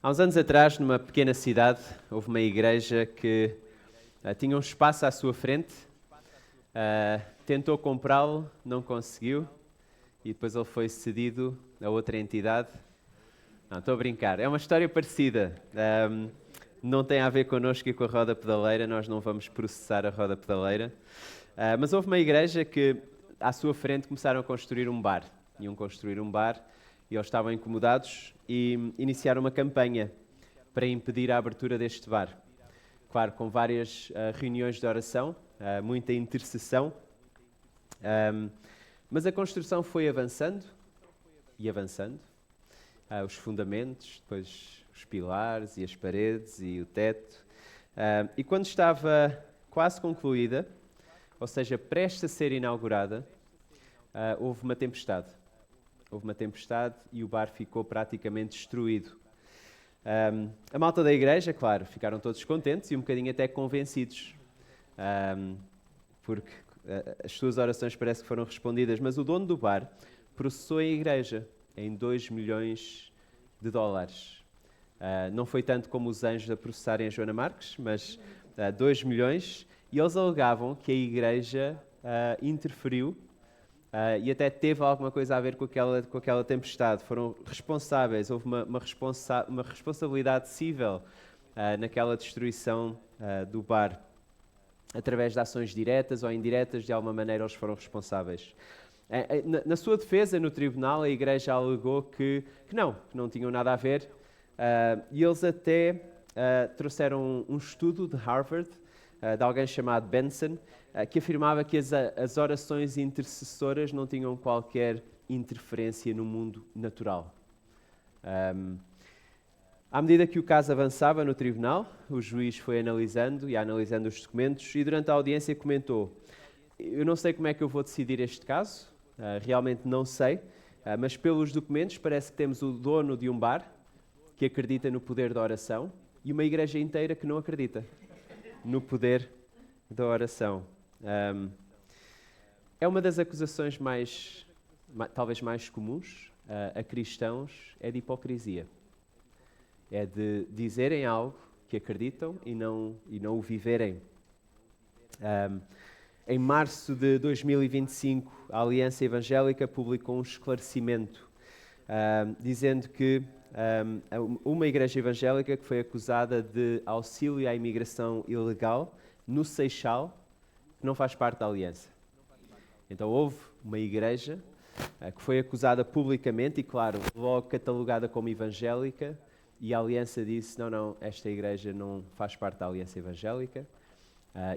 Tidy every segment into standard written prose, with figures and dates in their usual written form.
Há uns anos atrás, numa pequena cidade, houve uma igreja que tinha um espaço à sua frente, tentou comprá-lo, não conseguiu, e depois ele foi cedido a outra entidade. Não, estou a brincar. É uma história parecida. Não tem a ver connosco e com a roda pedaleira, nós não vamos processar a roda pedaleira. Mas houve uma igreja que, à sua frente, começaram a construir um bar. Iam construir um bar e eles estavam incomodados e iniciaram uma campanha para impedir a abertura deste bar. Claro, com várias reuniões de oração, muita intercessão, mas a construção foi avançando e avançando. Os fundamentos, depois os pilares e as paredes e o teto. E quando estava quase concluída, ou seja, prestes a ser inaugurada, houve uma tempestade. Houve uma tempestade e o bar ficou praticamente destruído. A malta da igreja, claro, ficaram todos contentes e um bocadinho até convencidos, porque as suas orações parece que foram respondidas, mas o dono do bar processou a igreja em 2 milhões de dólares. Não foi tanto como os anjos a processarem a Joana Marques, mas 2 milhões, e eles alegavam que a igreja interferiu e até teve alguma coisa a ver com aquela tempestade. Foram responsáveis, houve uma responsabilidade civil naquela destruição do bar. Através de ações diretas ou indiretas, de alguma maneira eles foram responsáveis. Na sua defesa, no tribunal, a igreja alegou que não tinham nada a ver, e eles até trouxeram um estudo de Harvard, de alguém chamado Benson, que afirmava que as orações intercessoras não tinham qualquer interferência no mundo natural. À medida que o caso avançava no tribunal, o juiz foi analisando os documentos e durante a audiência comentou: eu não sei como é que eu vou decidir este caso, realmente não sei, mas pelos documentos parece que temos o dono de um bar que acredita no poder da oração e uma igreja inteira que não acredita no poder da oração. É uma das acusações talvez mais comuns a cristãos, é de hipocrisia. É de dizerem algo que acreditam e não o viverem. Em março de 2025, a Aliança Evangélica publicou um esclarecimento dizendo que uma igreja evangélica que foi acusada de auxílio à imigração ilegal no Seixal não faz parte da Aliança. Então houve uma igreja que foi acusada publicamente e, claro, logo catalogada como evangélica, e a Aliança disse: não, esta igreja não faz parte da Aliança Evangélica,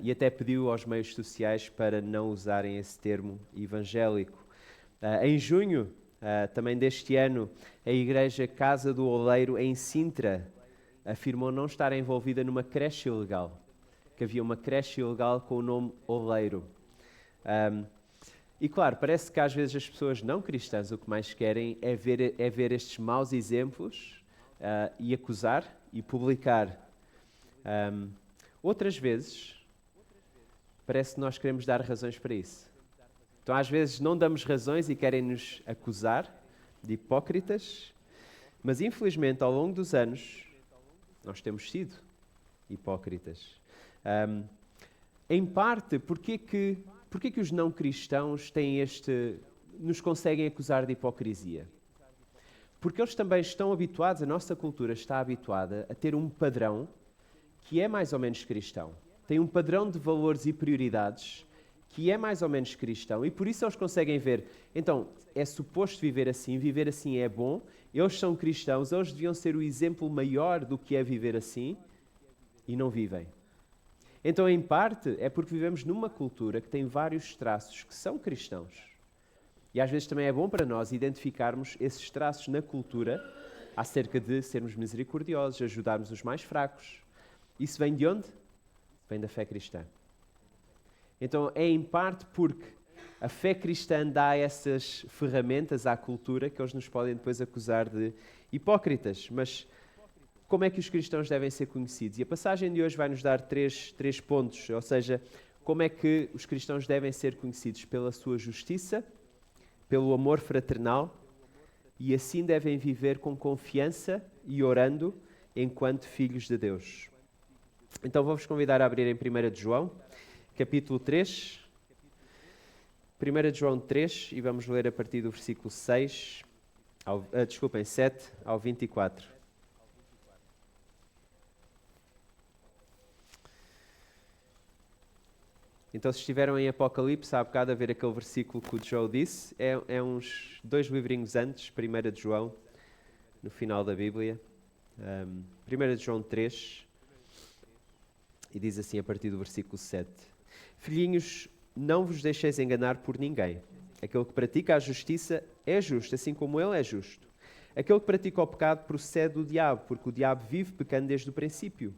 e até pediu aos meios sociais para não usarem esse termo evangélico. Em junho também deste ano, a igreja Casa do Oleiro em Sintra afirmou não estar envolvida numa creche ilegal, que havia uma creche ilegal com o nome Oleiro. E claro, parece que às vezes as pessoas não cristãs o que mais querem é ver estes maus exemplos e acusar e publicar. Outras vezes, parece que nós queremos dar razões para isso. Então às vezes não damos razões e querem nos acusar de hipócritas, mas infelizmente ao longo dos anos nós temos sido hipócritas. Em parte, porquê que os não cristãos nos conseguem acusar de hipocrisia? Porque eles também estão habituados, a nossa cultura está habituada a ter um padrão que é mais ou menos cristão. Tem um padrão de valores e prioridades que é mais ou menos cristão, e por isso eles conseguem ver, então, é suposto viver assim é bom, eles são cristãos, eles deviam ser o exemplo maior do que é viver assim, e não vivem. Então, em parte, é porque vivemos numa cultura que tem vários traços que são cristãos. E às vezes também é bom para nós identificarmos esses traços na cultura acerca de sermos misericordiosos, ajudarmos os mais fracos. Isso vem de onde? Vem da fé cristã. Então, é em parte porque a fé cristã dá essas ferramentas à cultura que eles nos podem depois acusar de hipócritas. Mas como é que os cristãos devem ser conhecidos? E a passagem de hoje vai nos dar três pontos, ou seja, como é que os cristãos devem ser conhecidos? Pela sua justiça, pelo amor fraternal, e assim devem viver com confiança e orando enquanto filhos de Deus. Então vou-vos convidar a abrir em 1 de João, capítulo 3. 1 de João 3, e vamos ler a partir do versículo 7 ao 24. Então, se estiveram em Apocalipse, há bocado a ver aquele versículo que o Joe disse, é uns 2 livrinhos antes, 1 de João, no final da Bíblia. 1 de João 3, e diz assim a partir do versículo 7. Filhinhos, não vos deixeis enganar por ninguém. Aquele que pratica a justiça é justo, assim como ele é justo. Aquele que pratica o pecado procede do diabo, porque o diabo vive pecando desde o princípio.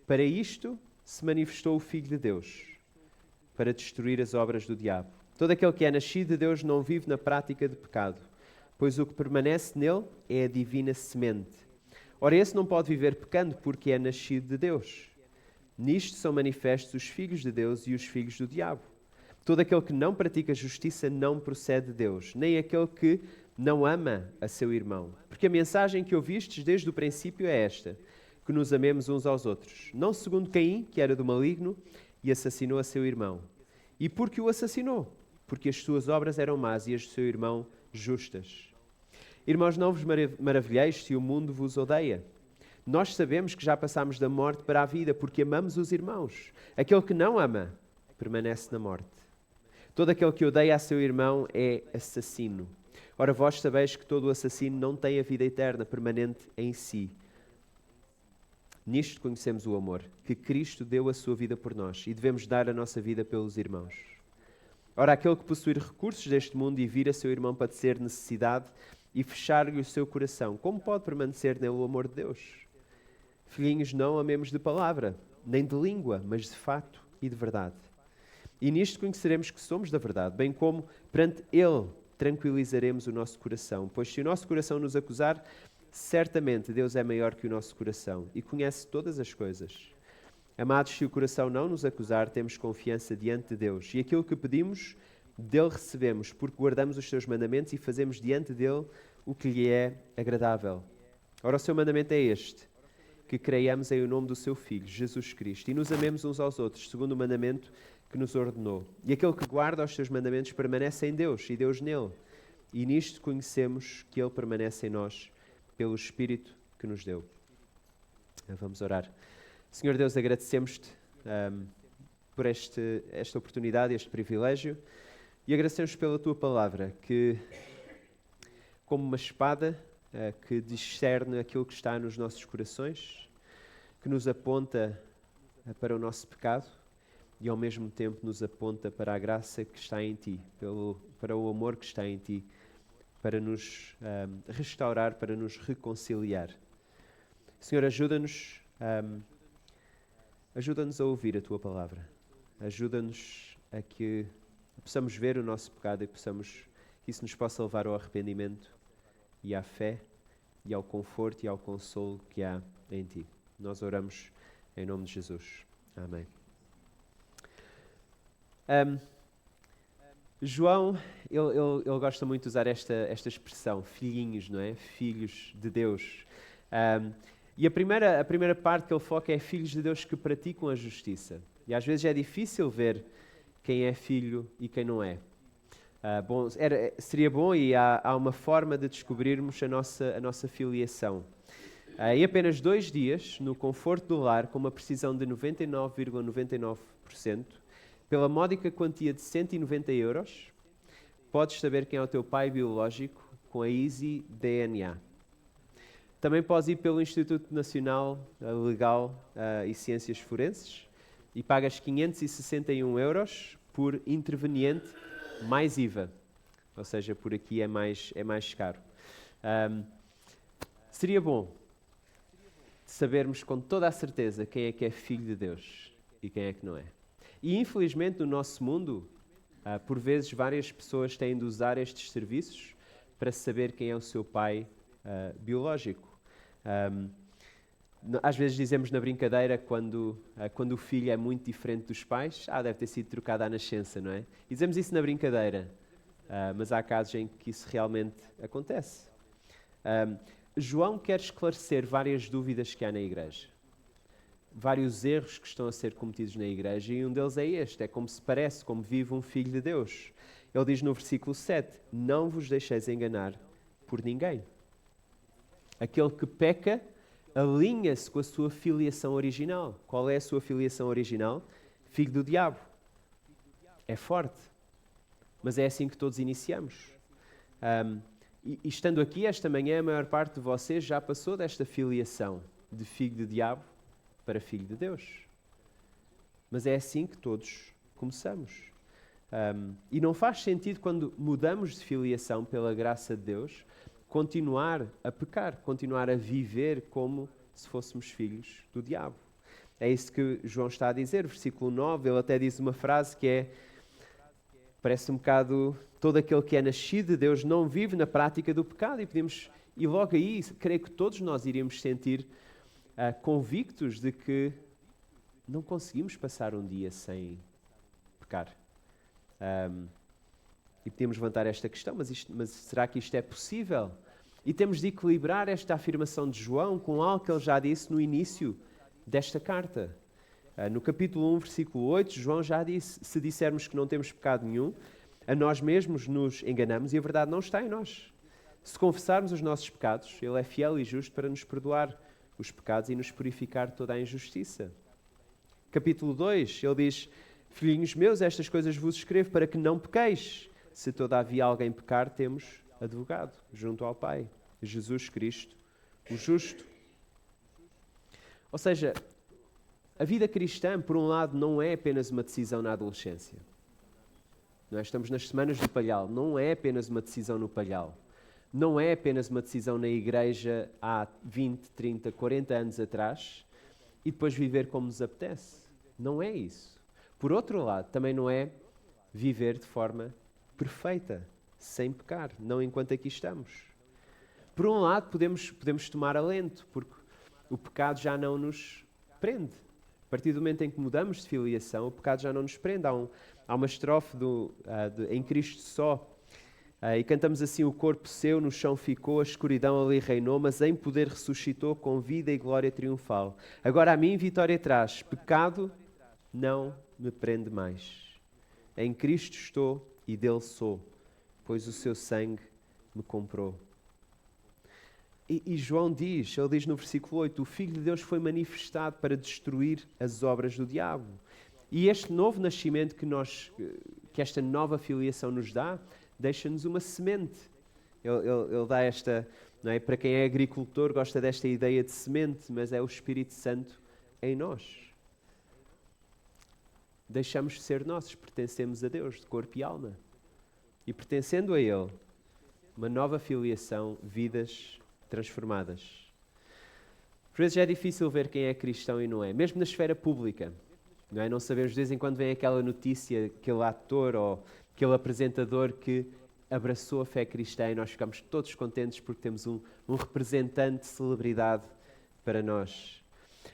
Para isto se manifestou o Filho de Deus, para destruir as obras do diabo. Todo aquele que é nascido de Deus não vive na prática de pecado, pois o que permanece nele é a divina semente. Ora, esse não pode viver pecando, porque é nascido de Deus. Nisto são manifestos os filhos de Deus e os filhos do diabo. Todo aquele que não pratica justiça não procede de Deus, nem aquele que não ama a seu irmão. Porque a mensagem que ouvistes desde o princípio é esta, que nos amemos uns aos outros. Não segundo Caim, que era do maligno, e assassinou a seu irmão. E por que o assassinou? Porque as suas obras eram más e as do seu irmão justas. Irmãos, não vos maravilheis se o mundo vos odeia. Nós sabemos que já passámos da morte para a vida, porque amamos os irmãos. Aquele que não ama, permanece na morte. Todo aquele que odeia a seu irmão é assassino. Ora, vós sabeis que todo assassino não tem a vida eterna permanente em si. Nisto conhecemos o amor, que Cristo deu a sua vida por nós, e devemos dar a nossa vida pelos irmãos. Ora, aquele que possuir recursos deste mundo e vir a seu irmão padecer necessidade e fechar-lhe o seu coração, como pode permanecer nele o amor de Deus? Filhinhos, não amemos de palavra, nem de língua, mas de fato e de verdade. E nisto conheceremos que somos da verdade, bem como perante Ele tranquilizaremos o nosso coração, pois se o nosso coração nos acusar, certamente Deus é maior que o nosso coração e conhece todas as coisas. Amados, se o coração não nos acusar, temos confiança diante de Deus. E aquilo que pedimos, dele recebemos, porque guardamos os seus mandamentos e fazemos diante dele o que lhe é agradável. Ora, o seu mandamento é este, que creiamos em o nome do seu Filho, Jesus Cristo, e nos amemos uns aos outros, segundo o mandamento que nos ordenou. E aquele que guarda os seus mandamentos permanece em Deus, e Deus nele. E nisto conhecemos que ele permanece em nós, pelo Espírito que nos deu. Vamos orar. Senhor Deus, agradecemos-te por esta oportunidade, este privilégio, e agradecemos pela tua palavra, que, como uma espada que discerne aquilo que está nos nossos corações, que nos aponta para o nosso pecado e, ao mesmo tempo, nos aponta para a graça que está em ti, para o amor que está em ti, para nos restaurar, para nos reconciliar. Senhor, ajuda-nos a ouvir a tua palavra. Ajuda-nos a que possamos ver o nosso pecado e que isso nos possa levar ao arrependimento e à fé e ao conforto e ao consolo que há em ti. Nós oramos em nome de Jesus. Amém. João, ele gosta muito de usar esta expressão, filhinhos, não é? Filhos de Deus. E a primeira parte que ele foca é filhos de Deus que praticam a justiça. E às vezes é difícil ver quem é filho e quem não é. Seria bom e há uma forma de descobrirmos a nossa filiação. Em apenas 2 dias, no conforto do lar, com uma precisão de 99,99%, pela módica quantia de 190 euros, podes saber quem é o teu pai biológico com a Easy DNA. Também podes ir pelo Instituto Nacional Legal e Ciências Forenses e pagas 561 euros por interveniente mais IVA. Ou seja, por aqui é mais caro. Seria bom sabermos com toda a certeza quem é que é filho de Deus e quem é que não é. E infelizmente no nosso mundo, por vezes várias pessoas têm de usar estes serviços para saber quem é o seu pai biológico. Às vezes dizemos na brincadeira, quando o filho é muito diferente dos pais, deve ter sido trocado à nascença, não é? E dizemos isso na brincadeira, mas há casos em que isso realmente acontece. João quer esclarecer várias dúvidas que há na igreja. Vários erros que estão a ser cometidos na igreja, e um deles é este: é como se parece, como vive um filho de Deus. Ele diz no versículo 7, não vos deixeis enganar por ninguém. Aquele que peca alinha-se com a sua filiação original. Qual é a sua filiação original? Filho do diabo. É forte, mas é assim que todos iniciamos. E estando aqui esta manhã, a maior parte de vocês já passou desta filiação de filho do diabo para filho de Deus. Mas é assim que todos começamos. E não faz sentido, quando mudamos de filiação pela graça de Deus, continuar a pecar, continuar a viver como se fôssemos filhos do diabo. É isso que João está a dizer. Versículo 9, ele até diz uma frase que parece um bocado: todo aquele que é nascido de Deus não vive na prática do pecado. E logo aí, creio que todos nós iríamos sentir convictos de que não conseguimos passar um dia sem pecar. E podemos levantar esta questão, mas será que isto é possível? E temos de equilibrar esta afirmação de João com algo que ele já disse no início desta carta. No capítulo 1, versículo 8, João já disse: se dissermos que não temos pecado nenhum, a nós mesmos nos enganamos e a verdade não está em nós. Se confessarmos os nossos pecados, Ele é fiel e justo para nos perdoar os pecados e nos purificar de toda a injustiça. Capítulo 2, ele diz: filhinhos meus, estas coisas vos escrevo para que não pequeis. Se todavia alguém pecar, temos advogado junto ao Pai, Jesus Cristo, o justo. Ou seja, a vida cristã, por um lado, não é apenas uma decisão na adolescência. Nós estamos nas semanas do Palhal, não é apenas uma decisão no Palhal. Não é apenas uma decisão na igreja há 20, 30, 40 anos atrás e depois viver como nos apetece. Não é isso. Por outro lado, também não é viver de forma perfeita, sem pecar, não enquanto aqui estamos. Por um lado, podemos tomar alento, porque o pecado já não nos prende. A partir do momento em que mudamos de filiação, o pecado já não nos prende. Há uma estrofe em Cristo só, e cantamos assim: o corpo seu no chão ficou, a escuridão ali reinou, mas em poder ressuscitou com vida e glória triunfal. Agora a mim vitória traz, pecado não me prende mais. Em Cristo estou e dele sou, pois o seu sangue me comprou. E João diz, ele diz no versículo 8, o Filho de Deus foi manifestado para destruir as obras do diabo. E este novo nascimento que esta nova filiação nos dá, deixa-nos uma semente. Ele dá esta, não é? Para quem é agricultor, gosta desta ideia de semente, mas é o Espírito Santo em nós. Deixamos de ser nossos, pertencemos a Deus, de corpo e alma. E pertencendo a Ele, uma nova filiação, vidas transformadas. Por vezes é difícil ver quem é cristão e não é, mesmo na esfera pública. Não é? Não sabemos, de vez em quando vem aquela notícia, aquele ator ou aquele apresentador que abraçou a fé cristã e nós ficamos todos contentes porque temos um representante de celebridade para nós.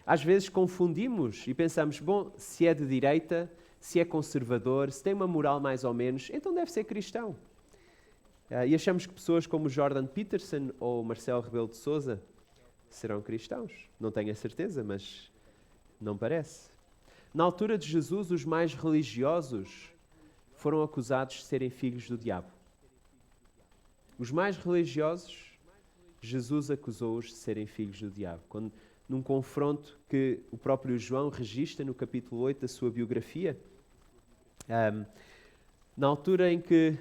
Às vezes confundimos e pensamos, bom, se é de direita, se é conservador, se tem uma moral mais ou menos, então deve ser cristão. E achamos que pessoas como Jordan Peterson ou Marcelo Rebelo de Sousa serão cristãos. Não tenho a certeza, mas não parece. Na altura de Jesus, os mais religiosos foram acusados de serem filhos do diabo. Os mais religiosos, Jesus acusou-os de serem filhos do diabo. Num confronto que o próprio João registra no capítulo 8 da sua biografia, na altura em que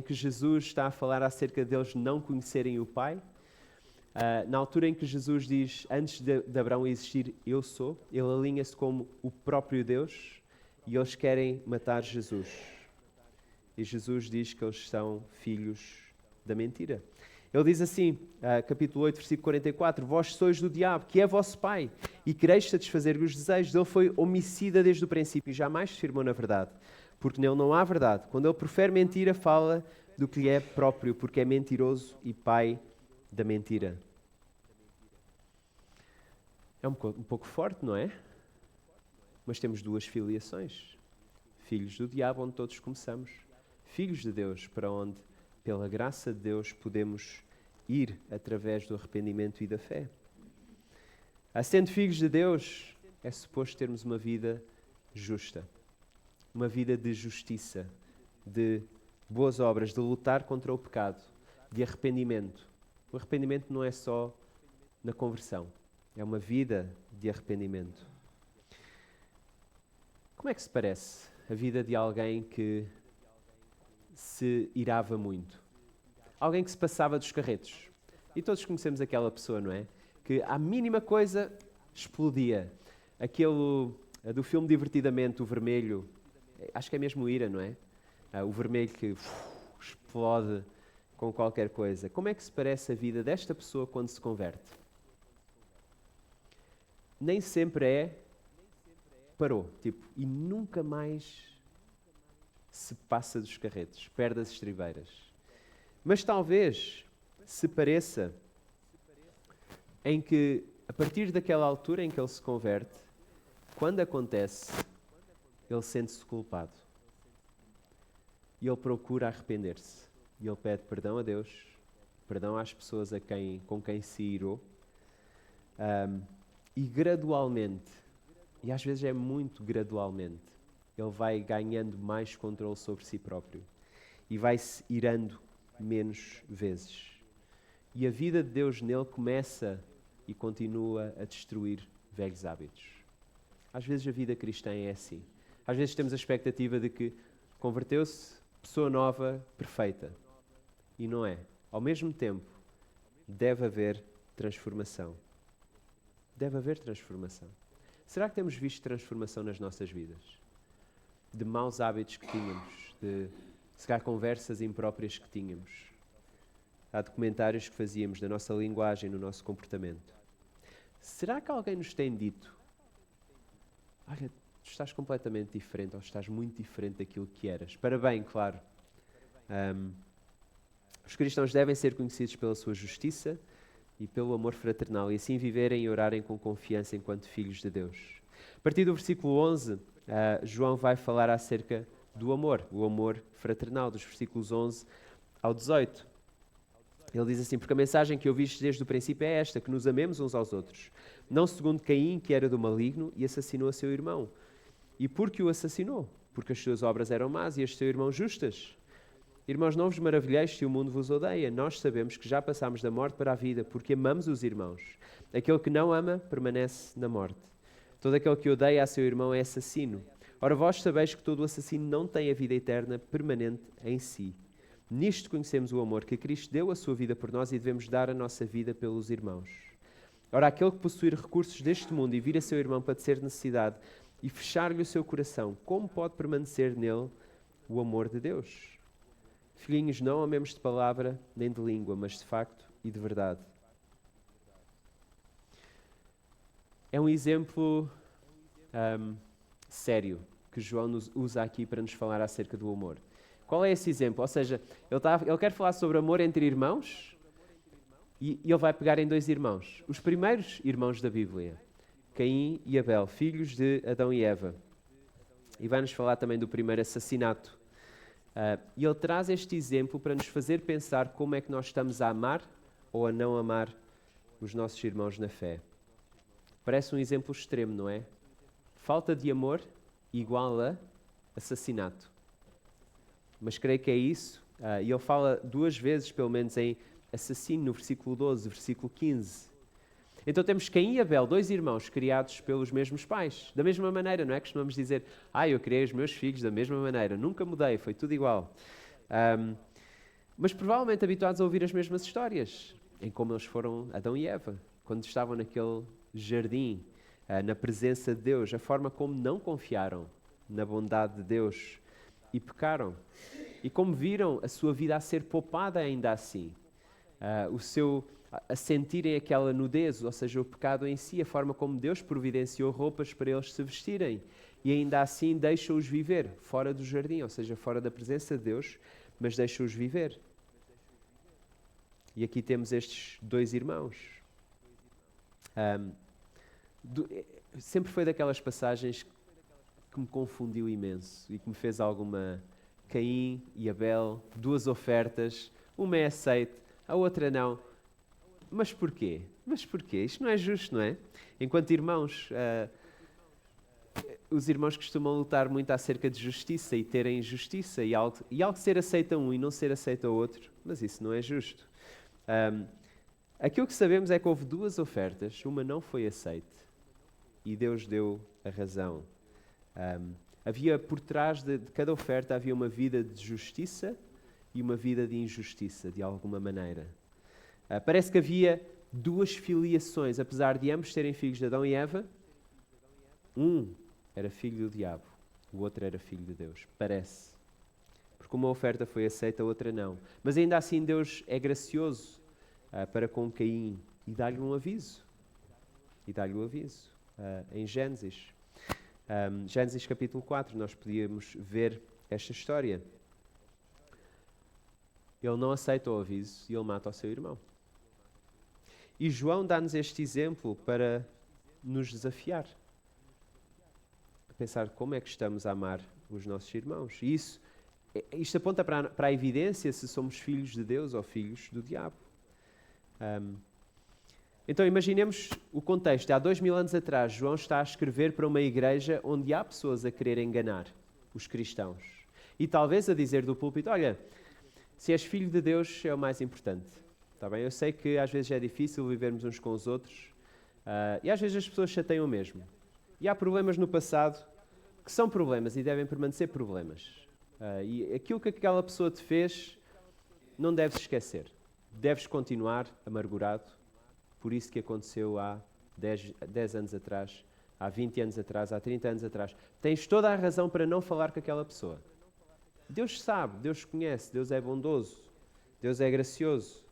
Jesus está a falar acerca deles não conhecerem o Pai, na altura em que Jesus diz, antes de Abraão existir, eu sou, ele alinha-se como o próprio Deus e eles querem matar Jesus. E Jesus diz que eles são filhos da mentira. Ele diz assim, capítulo 8, versículo 44, vós sois do diabo, que é vosso pai, e quereis satisfazer os desejos. Ele foi homicida desde o princípio e jamais se firmou na verdade, porque nele não há verdade. Quando ele profere mentira, fala do que lhe é próprio, porque é mentiroso e pai da mentira. É um pouco forte, não é? Mas temos duas filiações. Filhos do diabo, onde todos começamos. Filhos de Deus, para onde, pela graça de Deus, podemos ir através do arrependimento e da fé. Sendo filhos de Deus, é suposto termos uma vida justa, uma vida de justiça, de boas obras, de lutar contra o pecado, de arrependimento. O arrependimento não é só na conversão, é uma vida de arrependimento. Como é que se parece a vida de alguém que se irava muito? Alguém que se passava dos carretos. E todos conhecemos aquela pessoa, não é? Que à mínima coisa explodia. Aquele do filme Divertidamente, o vermelho, acho que é mesmo ira, não é? O vermelho que explode com qualquer coisa. Como é que se parece a vida desta pessoa quando se converte? Nem sempre parou, e nunca mais se passa dos carretos, perde as estribeiras. Mas talvez se pareça em que, a partir daquela altura em que ele se converte, quando acontece, ele sente-se culpado. E ele procura arrepender-se. E ele pede perdão a Deus, perdão às pessoas com quem se irou. E gradualmente, e às vezes é muito gradualmente, ele vai ganhando mais controle sobre si próprio. E vai-se irando menos vezes. E a vida de Deus nele começa e continua a destruir velhos hábitos. Às vezes a vida cristã é assim. Às vezes temos a expectativa de que converteu-se, pessoa nova, perfeita. E não é. Ao mesmo tempo, deve haver transformação. Deve haver transformação. Será que temos visto transformação nas nossas vidas? De maus hábitos que tínhamos, de se calhar conversas impróprias que tínhamos. Há documentários que fazíamos da nossa linguagem, no nosso comportamento. Será que alguém nos tem dito: olha, tu estás completamente diferente, ou estás muito diferente daquilo que eras? Para bem, claro. Os cristãos devem ser conhecidos pela sua justiça e pelo amor fraternal, e assim viverem e orarem com confiança enquanto filhos de Deus. A partir do versículo 11, João vai falar acerca do amor, o amor fraternal, dos versículos 11 ao 18. Ele diz assim: porque a mensagem que ouviste desde o princípio é esta, que nos amemos uns aos outros, não segundo Caim, que era do maligno e assassinou a seu irmão. E por que o assassinou? Porque as suas obras eram más e as de seu irmão justas. Irmãos, não vos maravilheis se o mundo vos odeia. Nós sabemos que já passámos da morte para a vida, porque amamos os irmãos. Aquele que não ama permanece na morte. Todo aquele que odeia a seu irmão é assassino. Ora, vós sabeis que todo assassino não tem a vida eterna permanente em si. Nisto conhecemos o amor, que Cristo deu a sua vida por nós e devemos dar a nossa vida pelos irmãos. Ora, aquele que possuir recursos deste mundo e vir a seu irmão padecer necessidade e fechar-lhe o seu coração, como pode permanecer nele o amor de Deus? Filhinhos, não amemos de palavra nem de língua, mas de facto e de verdade. É um exemplo sério que João nos usa aqui para nos falar acerca do amor. Qual é esse exemplo? Ou seja, ele quer falar sobre amor entre irmãos e ele vai pegar em dois irmãos. Os primeiros irmãos da Bíblia, Caim e Abel, filhos de Adão e Eva. E vai-nos falar também do primeiro assassinato. E ele traz este exemplo para nos fazer pensar como é que nós estamos a amar ou a não amar os nossos irmãos na fé. Parece um exemplo extremo, não é? Falta de amor igual a assassinato. Mas creio que é isso. E ele fala duas vezes, pelo menos, em assassino, no versículo 12, versículo 15. Então temos Caim e Abel, dois irmãos criados pelos mesmos pais. Da mesma maneira, não é? Costumamos dizer: eu criei os meus filhos da mesma maneira. Nunca mudei, foi tudo igual. Mas provavelmente habituados a ouvir as mesmas histórias, em como eles foram Adão e Eva, quando estavam naquele jardim, na presença de Deus, a forma como não confiaram na bondade de Deus e pecaram. E como viram a sua vida a ser poupada ainda assim. A sentirem aquela nudez, ou seja, o pecado em si, a forma como Deus providenciou roupas para eles se vestirem. E ainda assim deixa-os viver fora do jardim, ou seja, fora da presença de Deus, mas deixa-os viver. E aqui temos estes dois irmãos. Sempre foi daquelas passagens que me confundiu imenso e que me fez alguma... Caim e Abel, duas ofertas, uma é aceite, a outra não. Mas porquê? Mas porquê? Isto não é justo, não é? Enquanto irmãos, os irmãos costumam lutar muito acerca de justiça e terem justiça e algo ser aceito a um e não ser aceito a outro, mas isso não é justo. Aquilo que sabemos é que houve duas ofertas, uma não foi aceite e Deus deu a razão. Havia por trás de cada oferta havia uma vida de justiça e uma vida de injustiça, de alguma maneira. Parece que havia duas filiações, apesar de ambos serem filhos de Adão e Eva. Um era filho do diabo, o outro era filho de Deus. Parece. Porque uma oferta foi aceita, a outra não. Mas ainda assim Deus é gracioso para com Caim e dá-lhe um aviso. Em Gênesis. Gênesis capítulo 4, nós podíamos ver esta história. Ele não aceita o aviso e ele mata o seu irmão. E João dá-nos este exemplo para nos desafiar. A pensar como é que estamos a amar os nossos irmãos. E isto aponta para a evidência se somos filhos de Deus ou filhos do diabo. Então imaginemos o contexto. Há 2000 anos atrás, João está a escrever para uma igreja onde há pessoas a querer enganar os cristãos. E talvez a dizer do púlpito, olha, se és filho de Deus é o mais importante. Está bem? Eu sei que às vezes é difícil vivermos uns com os outros e às vezes as pessoas chateiam mesmo. E há problemas no passado que são problemas e devem permanecer problemas. E aquilo que aquela pessoa te fez não deves esquecer. Deves continuar amargurado por isso que aconteceu há 10 anos atrás, há 20 anos atrás, há 30 anos atrás. Tens toda a razão para não falar com aquela pessoa. Deus sabe, Deus conhece, Deus é bondoso, Deus é gracioso.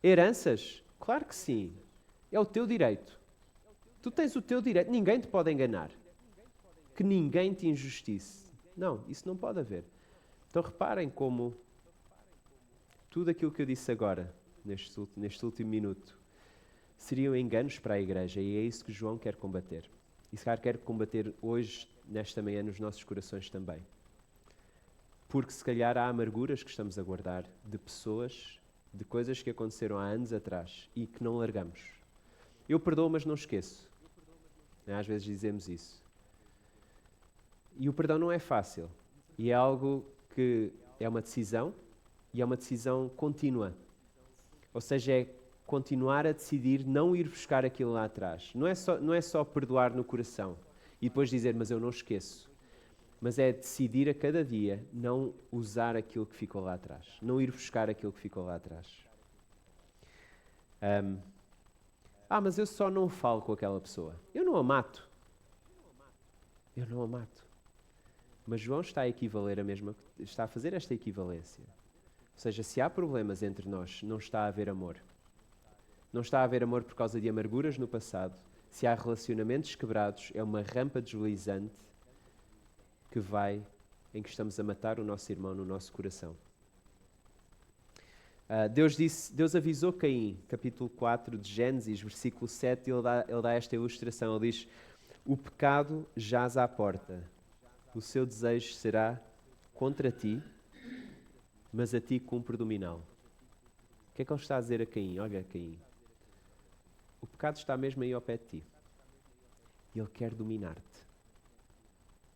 Heranças? Claro que sim. É o teu direito. Tu tens o teu direito. Ninguém te pode enganar. Que ninguém te injustice. Não, isso não pode haver. Então reparem como tudo aquilo que eu disse agora, neste último minuto, seriam enganos para a igreja e é isso que João quer combater. E se calhar quer combater hoje, nesta manhã, nos nossos corações também. Porque se calhar há amarguras que estamos a guardar de pessoas, de coisas que aconteceram há anos atrás e que não largamos. Eu perdoo, mas não esqueço. Às vezes dizemos isso. E o perdão não é fácil. E é algo que é uma decisão e é uma decisão contínua. Ou seja, é continuar a decidir não ir buscar aquilo lá atrás. Não é só perdoar no coração e depois dizer, mas eu não esqueço. Mas é decidir a cada dia não usar aquilo que ficou lá atrás. Não ir buscar aquilo que ficou lá atrás. Mas eu só não falo com aquela pessoa. Eu não a mato. Mas João está a fazer esta equivalência. Ou seja, se há problemas entre nós, não está a haver amor. Não está a haver amor por causa de amarguras no passado. Se há relacionamentos quebrados, é uma rampa deslizante em que estamos a matar o nosso irmão no nosso coração. Deus avisou Caim, capítulo 4 de Gênesis, versículo 7, ele dá esta ilustração, ele diz, o pecado jaz à porta, o seu desejo será contra ti, mas a ti cumpre dominá-lo. O que é que ele está a dizer a Caim? Olha, Caim, o pecado está mesmo aí ao pé de ti. E ele quer dominar-te.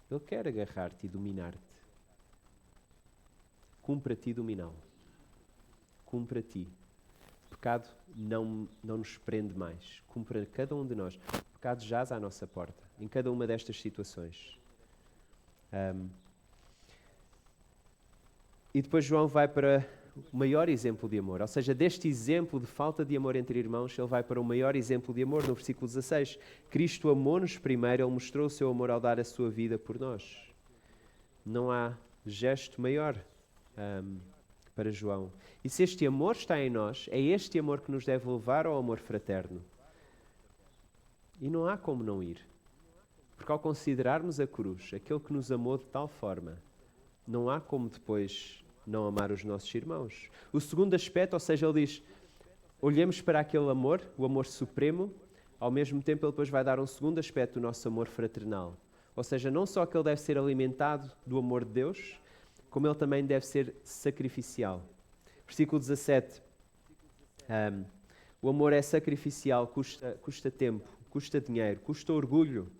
Ele quer agarrar-te e dominar-te. Cumpre a ti dominá-lo. Cumpre a ti. O pecado não nos prende mais. Cumpre a cada um de nós. O pecado jaz à nossa porta, em cada uma destas situações. E depois João vai para o maior exemplo de amor. Ou seja, deste exemplo de falta de amor entre irmãos, ele vai para o maior exemplo de amor, no versículo 16. Cristo amou-nos primeiro, ele mostrou o seu amor ao dar a sua vida por nós. Não há gesto maior para João. E se este amor está em nós, é este amor que nos deve levar ao amor fraterno. E não há como não ir. Porque ao considerarmos a cruz, aquele que nos amou de tal forma, não há como depois não amar os nossos irmãos. O segundo aspecto, ou seja, ele diz, olhemos para aquele amor, o amor supremo, ao mesmo tempo ele depois vai dar um segundo aspecto do nosso amor fraternal. Ou seja, não só que ele deve ser alimentado do amor de Deus, como ele também deve ser sacrificial. Versículo 17. Um, o amor é sacrificial, custa tempo, custa dinheiro, custa orgulho,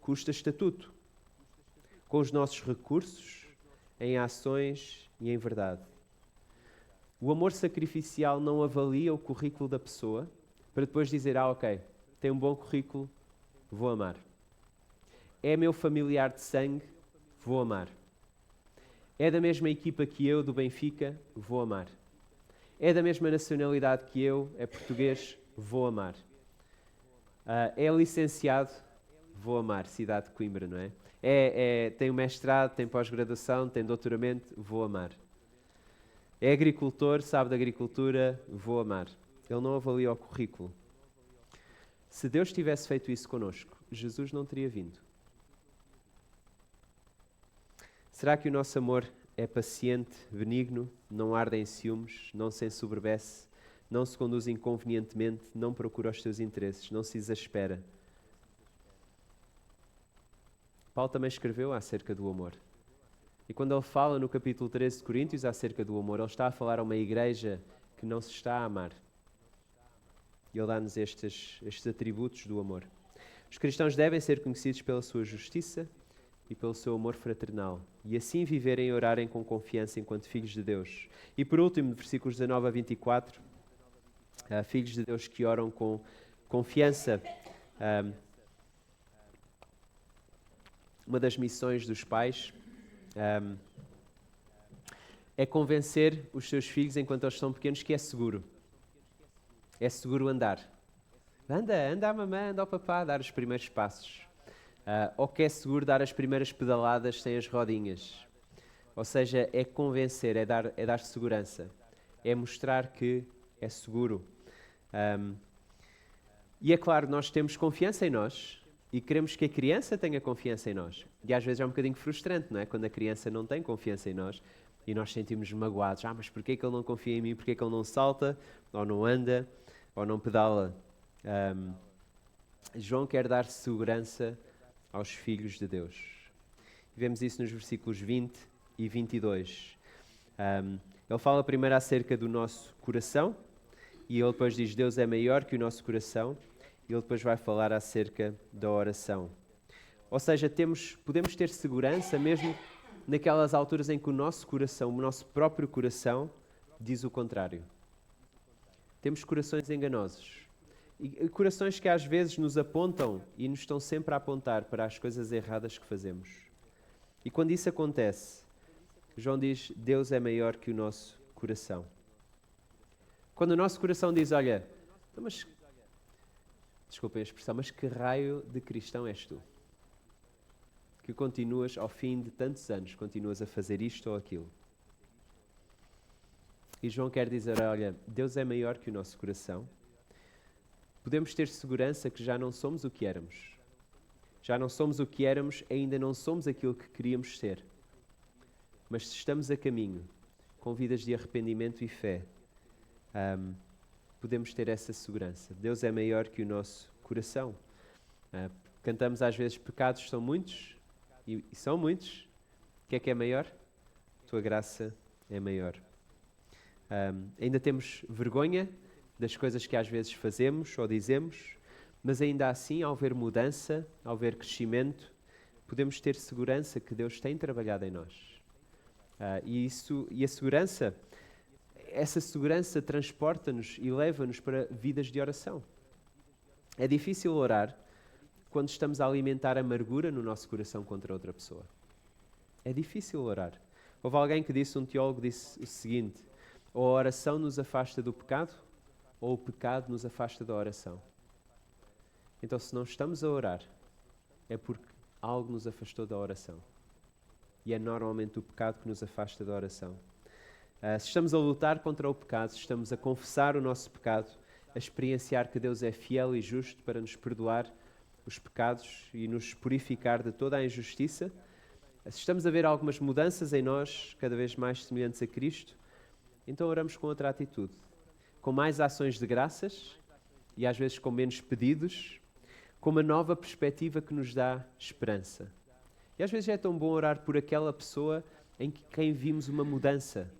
custa estatuto. Com os nossos recursos, em ações e em verdade. O amor sacrificial não avalia o currículo da pessoa para depois dizer, ok, tem um bom currículo, vou amar. É meu familiar de sangue, vou amar. É da mesma equipa que eu, do Benfica, vou amar. É da mesma nacionalidade que eu, é português, vou amar. É licenciado, vou amar. Cidade de Coimbra, não é? Tem um mestrado, tem pós-graduação, tem doutoramento, vou amar. É agricultor, sabe da agricultura, vou amar. Ele não avalia o currículo. Se Deus tivesse feito isso connosco, Jesus não teria vindo. Será que o nosso amor é paciente, benigno, não arde em ciúmes, não se ensoberbece, não se conduz inconvenientemente, não procura os seus interesses, não se exaspera? Paulo também escreveu acerca do amor. E quando ele fala no capítulo 13 de Coríntios acerca do amor, ele está a falar a uma igreja que não se está a amar. E ele dá-nos estes atributos do amor. Os cristãos devem ser conhecidos pela sua justiça e pelo seu amor fraternal, e assim viverem e orarem com confiança enquanto filhos de Deus. E por último, versículos 19 a 24, filhos de Deus que oram com confiança. Uma das missões dos pais é convencer os seus filhos, enquanto eles são pequenos, que é seguro. É seguro andar. Anda a mamãe, anda ao papá, dar os primeiros passos. Ou que é seguro dar as primeiras pedaladas sem as rodinhas. Ou seja, é convencer, é dar segurança. É mostrar que é seguro. E é claro, nós temos confiança em nós e queremos que a criança tenha confiança em nós. E às vezes é um bocadinho frustrante, não é? Quando a criança não tem confiança em nós e nós sentimos magoados. Mas porquê que ele não confia em mim? Porquê que ele não salta? Ou não anda? Ou não pedala? João quer dar segurança aos filhos de Deus. Vemos isso nos versículos 20 e 22. Ele fala primeiro acerca do nosso coração e ele depois diz Deus é maior que o nosso coração e ele depois vai falar acerca da oração. Ou seja, podemos ter segurança mesmo naquelas alturas em que o nosso coração, o nosso próprio coração, diz o contrário. Temos corações enganosos. E corações que às vezes nos apontam e nos estão sempre a apontar para as coisas erradas que fazemos. E quando isso acontece, João diz, Deus é maior que o nosso coração. Quando o nosso coração diz, olha, mas, desculpem a expressão, mas que raio de cristão és tu? Que continuas, ao fim de tantos anos, continuas a fazer isto ou aquilo. E João quer dizer, olha, Deus é maior que o nosso coração. Podemos ter segurança que já não somos o que éramos. Já não somos o que éramos, ainda não somos aquilo que queríamos ser. Mas se estamos a caminho, com vidas de arrependimento e fé, podemos ter essa segurança. Deus é maior que o nosso coração. Cantamos às vezes, pecados são muitos, e são muitos. O que é maior? Tua graça é maior. Ainda temos vergonha das coisas que às vezes fazemos ou dizemos, mas ainda assim, ao ver mudança, ao ver crescimento, podemos ter segurança que Deus tem trabalhado em nós. E a segurança, essa segurança transporta-nos e leva-nos para vidas de oração. É difícil orar quando estamos a alimentar amargura no nosso coração contra outra pessoa. É difícil orar. Houve alguém que disse, um teólogo disse o seguinte, ou a oração nos afasta do pecado, ou o pecado nos afasta da oração. Então, se não estamos a orar, é porque algo nos afastou da oração. E é normalmente o pecado que nos afasta da oração. Se estamos a lutar contra o pecado, se estamos a confessar o nosso pecado, a experienciar que Deus é fiel e justo para nos perdoar os pecados e nos purificar de toda a injustiça, se estamos a ver algumas mudanças em nós, cada vez mais semelhantes a Cristo, então oramos com outra atitude. Com mais ações de graças e às vezes com menos pedidos, com uma nova perspectiva que nos dá esperança. E às vezes é tão bom orar por aquela pessoa em quem vimos uma mudança,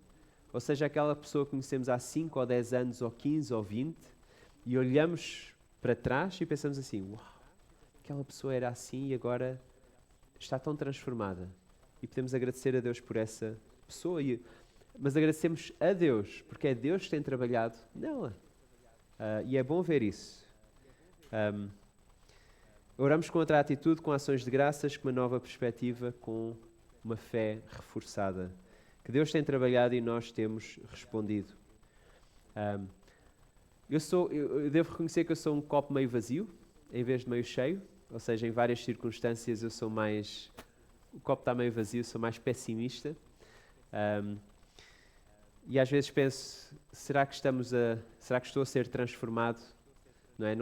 Ou seja, aquela pessoa que conhecemos há 5 ou 10 anos, ou 15 ou 20, e olhamos para trás e pensamos assim, uau, aquela pessoa era assim e agora está tão transformada. E podemos agradecer a Deus por essa pessoa, mas agradecemos a Deus, porque é Deus que tem trabalhado nela. E é bom ver isso. Oramos com outra atitude, com ações de graças, com uma nova perspectiva, com uma fé reforçada. Que Deus tem trabalhado e nós temos respondido. Eu devo reconhecer que eu sou um copo meio vazio, em vez de meio cheio. Ou seja, em várias circunstâncias eu sou mais... O copo está meio vazio, sou mais pessimista. E às vezes penso, será que estou a ser transformado? Não é?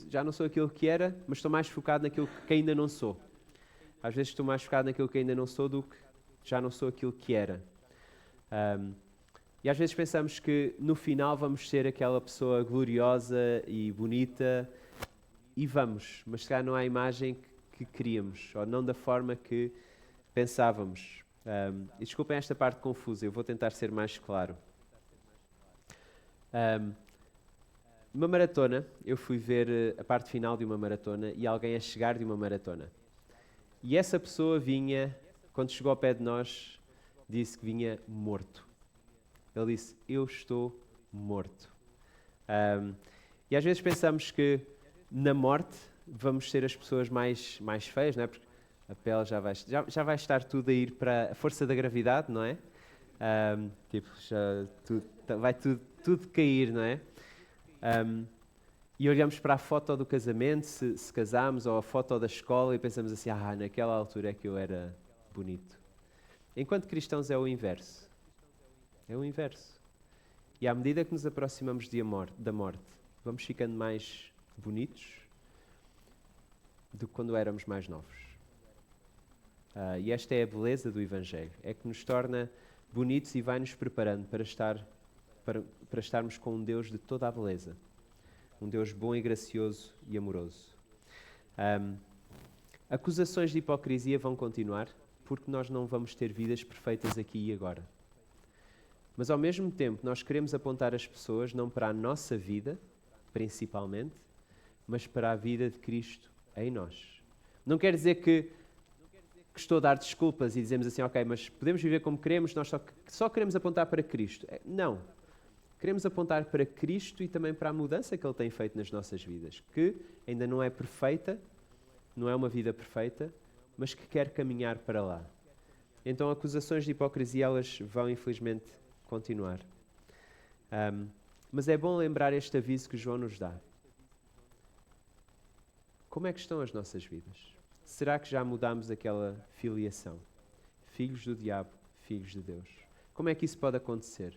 Já não sou aquilo que era, mas estou mais focado naquilo que ainda não sou. Às vezes estou mais focado naquilo que ainda não sou do que já não sou aquilo que era. E às vezes pensamos que no final vamos ser aquela pessoa gloriosa e bonita, e vamos, mas se calhar não é a imagem que queríamos, ou não da forma que pensávamos. E desculpem esta parte confusa, eu vou tentar ser mais claro. Uma maratona, eu fui ver a parte final de uma maratona e alguém a chegar de uma maratona. E essa pessoa vinha, quando chegou ao pé de nós, disse que vinha morto. Ele disse, eu estou morto. E às vezes pensamos que na morte vamos ser as pessoas mais feias, não é? Porque a pele já vai estar tudo a ir para a força da gravidade, não é? Vai tudo cair, não é? E olhamos para a foto do casamento, se casamos, ou a foto da escola e pensamos assim, naquela altura é que eu era bonito. Enquanto cristãos é o inverso. É o inverso. E à medida que nos aproximamos da morte, vamos ficando mais bonitos do que quando éramos mais novos. E esta é a beleza do Evangelho. É que nos torna bonitos e vai-nos preparando para estarmos com um Deus de toda a beleza. Um Deus bom e gracioso e amoroso. Acusações de hipocrisia vão continuar, porque nós não vamos ter vidas perfeitas aqui e agora. Mas ao mesmo tempo, nós queremos apontar as pessoas não para a nossa vida, principalmente, mas para a vida de Cristo em nós. Não quer dizer que estou a dar desculpas e dizemos assim, ok, mas podemos viver como queremos, nós só queremos apontar para Cristo. Não. Queremos apontar para Cristo e também para a mudança que Ele tem feito nas nossas vidas, que ainda não é perfeita, não é uma vida perfeita, mas que quer caminhar para lá. Então, acusações de hipocrisia, elas vão, infelizmente, continuar. Mas é bom lembrar este aviso que João nos dá. Como é que estão as nossas vidas? Será que já mudámos aquela filiação? Filhos do diabo, filhos de Deus. Como é que isso pode acontecer?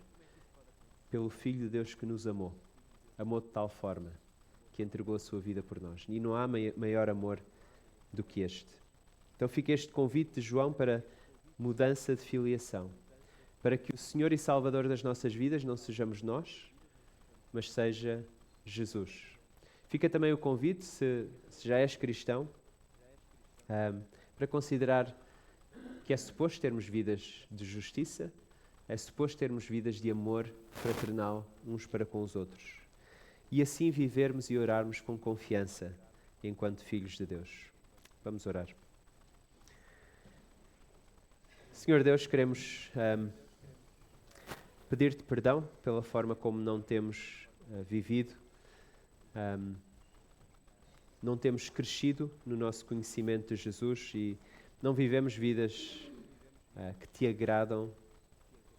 Pelo Filho de Deus que nos amou. Amou de tal forma que entregou a sua vida por nós. E não há maior amor do que este. Então fica este convite de João para mudança de filiação. Para que o Senhor e Salvador das nossas vidas não sejamos nós, mas seja Jesus. Fica também o convite, se já és cristão, para considerar que é suposto termos vidas de justiça, é suposto termos vidas de amor fraternal uns para com os outros. E assim vivermos e orarmos com confiança enquanto filhos de Deus. Vamos orar. Senhor Deus, queremos pedir-te perdão pela forma como não temos vivido, não temos crescido no nosso conhecimento de Jesus e não vivemos vidas que te agradam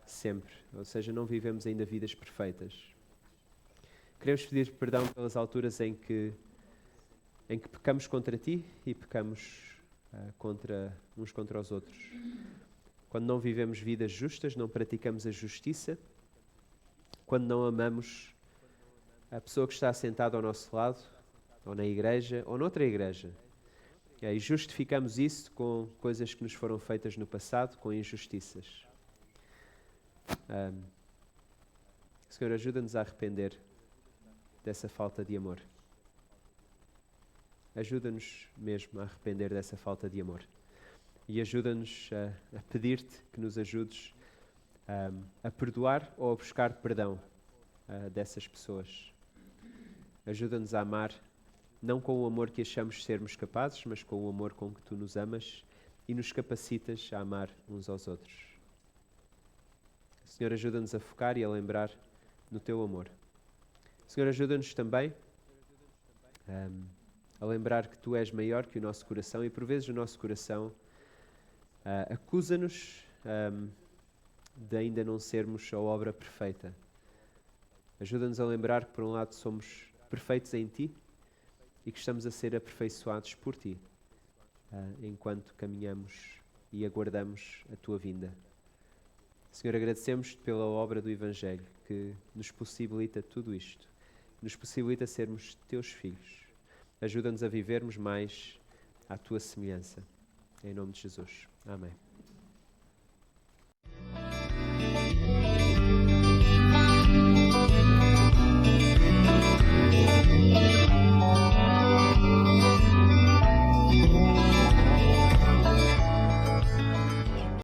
sempre, ou seja, não vivemos ainda vidas perfeitas. Queremos pedir perdão pelas alturas em que pecamos contra ti e pecamos uns contra os outros. Quando não vivemos vidas justas, não praticamos a justiça, quando não amamos a pessoa que está sentada ao nosso lado, ou na igreja, ou noutra igreja. E justificamos isso com coisas que nos foram feitas no passado, com injustiças. Senhor, ajuda-nos a arrepender dessa falta de amor. Ajuda-nos mesmo a arrepender dessa falta de amor. E ajuda-nos a pedir-te que nos ajudes a perdoar ou a buscar perdão dessas pessoas. Ajuda-nos a amar, não com o amor que achamos sermos capazes, mas com o amor com que Tu nos amas e nos capacitas a amar uns aos outros. Senhor, ajuda-nos a focar e a lembrar no Teu amor. Senhor, ajuda-nos também a lembrar que Tu és maior que o nosso coração e por vezes o nosso coração acusa-nos de ainda não sermos a obra perfeita. Ajuda-nos a lembrar que por um lado somos perfeitos em Ti e que estamos a ser aperfeiçoados por Ti enquanto caminhamos e aguardamos a Tua vinda. Senhor, agradecemos-te pela obra do Evangelho que nos possibilita tudo isto, nos possibilita sermos Teus filhos. Ajuda-nos a vivermos mais à Tua semelhança. Em nome de Jesus. Amém.